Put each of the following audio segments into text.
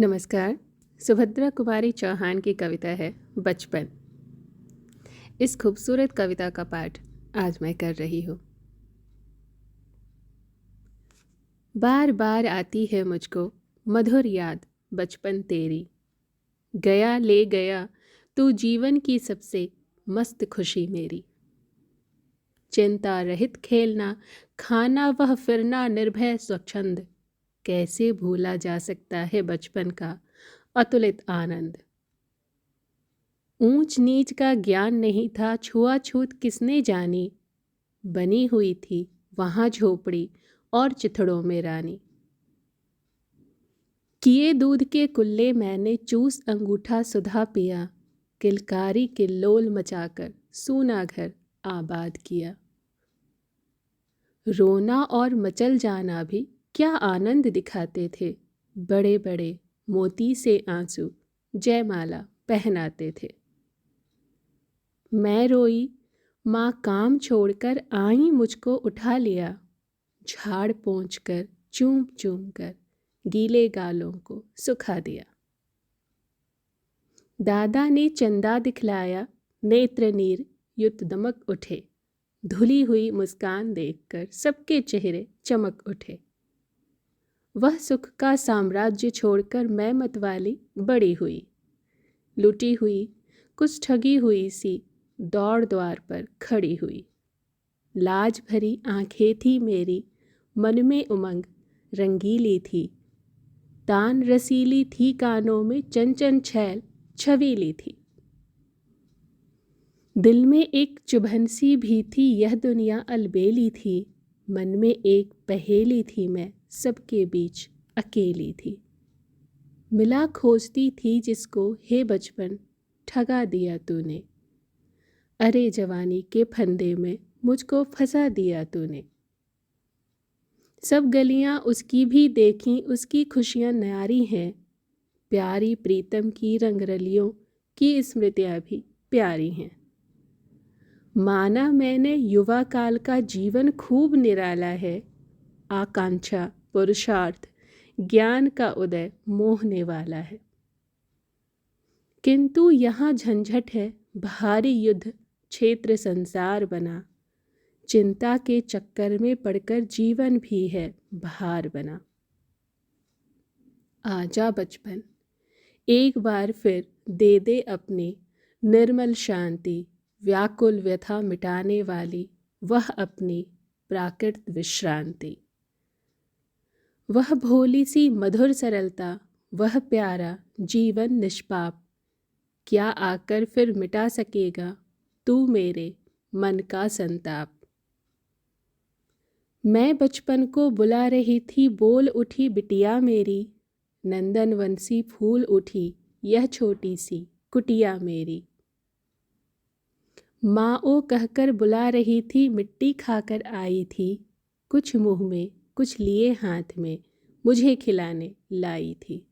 नमस्कार। सुभद्रा कुमारी चौहान की कविता है बचपन। इस खूबसूरत कविता का पाठ आज मैं कर रही हूँ। बार बार आती है मुझको मधुर याद बचपन तेरी। गया ले गया तू जीवन की सबसे मस्त खुशी मेरी। चिंता रहित खेलना, खाना वह फिरना निर्भय स्वच्छंद। कैसे भूला जा सकता है बचपन का अतुलित आनंद। ऊंच नीच का ज्ञान नहीं था, छुआछूत किसने जानी। बनी हुई थी वहां झोपड़ी और चिथड़ों में रानी। किए दूध के कुल्ले मैंने चूस अंगूठा सुधा पिया। किलकारी किल्लोल मचाकर सूना घर आबाद किया। रोना और मचल जाना भी क्या आनंद दिखाते थे। बड़े बड़े मोती से आंसू जयमाला पहनाते थे। मैं रोई, माँ काम छोड़कर आई मुझको उठा लिया। झाड़ पोंछ कर चूम चूम कर गीले गालों को सुखा दिया। दादा ने चंदा दिखलाया, नेत्र नीर युत दमक उठे। धुली हुई मुस्कान देखकर सबके चेहरे चमक उठे। वह सुख का साम्राज्य छोड़कर मैं मतवाली बड़ी हुई। लुटी हुई कुछ ठगी हुई सी दौड़ द्वार पर खड़ी हुई। लाज भरी आंखें थी मेरी, मन में उमंग रंगीली थी। तान रसीली थी कानों में, चंचन छैल छबीली थी। दिल में एक चुभन सी भी थी, यह दुनिया अलबेली थी। मन में एक पहेली थी, मैं सबके बीच अकेली थी। मिला खोजती थी जिसको, हे बचपन ठगा दिया तूने। अरे जवानी के फंदे में मुझको फंसा दिया तूने। सब गलियां उसकी भी देखीं, उसकी खुशियां न्यारी हैं। प्यारी प्रीतम की रंगरलियों की स्मृतियां भी प्यारी हैं। माना मैंने युवा काल का जीवन खूब निराला है। आकांक्षा पुरुषार्थ ज्ञान का उदय मोहने वाला है। किंतु यहाँ झंझट है, भारी युद्ध क्षेत्र संसार बना। चिंता के चक्कर में पड़कर जीवन भी है भार बना। आजा बचपन एक बार फिर दे दे अपनी निर्मल शांति। व्याकुल व्यथा मिटाने वाली वह अपनी प्राकृत विश्रांति। वह भोली सी मधुर सरलता, वह प्यारा जीवन निष्पाप। क्या आकर फिर मिटा सकेगा तू मेरे मन का संताप। मैं बचपन को बुला रही थी, बोल उठी बिटिया मेरी। नंदन वंशी फूल उठी यह छोटी सी कुटिया मेरी। माँ ओ कहकर बुला रही थी, मिट्टी खाकर आई थी। कुछ मुंह में कुछ लिए हाथ में मुझे खिलाने लाई थी।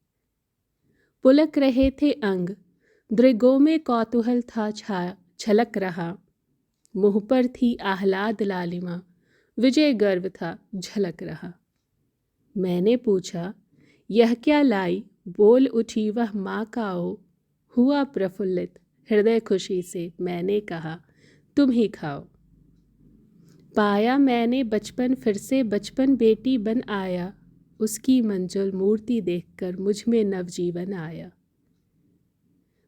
पुलक रहे थे अंग, दृगों में कौतूहल था छलक रहा। मुँह पर थी आह्लाद लालिमा, विजय गर्व था झलक रहा। मैंने पूछा यह क्या लाई, बोल उठी वह माँ का ओ। हुआ प्रफुल्लित हृदय खुशी से, मैंने कहा तुम ही खाओ। पाया मैंने बचपन फिर से, बचपन बेटी बन आया। उसकी मंजुल मूर्ति देखकर मुझ में नवजीवन आया।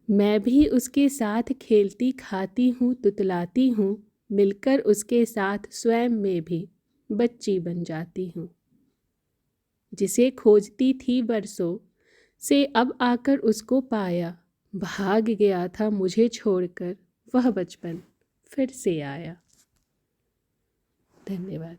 मैं भी उसके साथ खेलती खाती हूँ तुतलाती हूँ। मिलकर उसके साथ स्वयं में भी बच्ची बन जाती हूँ। जिसे खोजती थी बरसों से अब आकर उसको पाया। भाग गया था मुझे छोड़कर वह बचपन फिर से आया। धन्यवाद।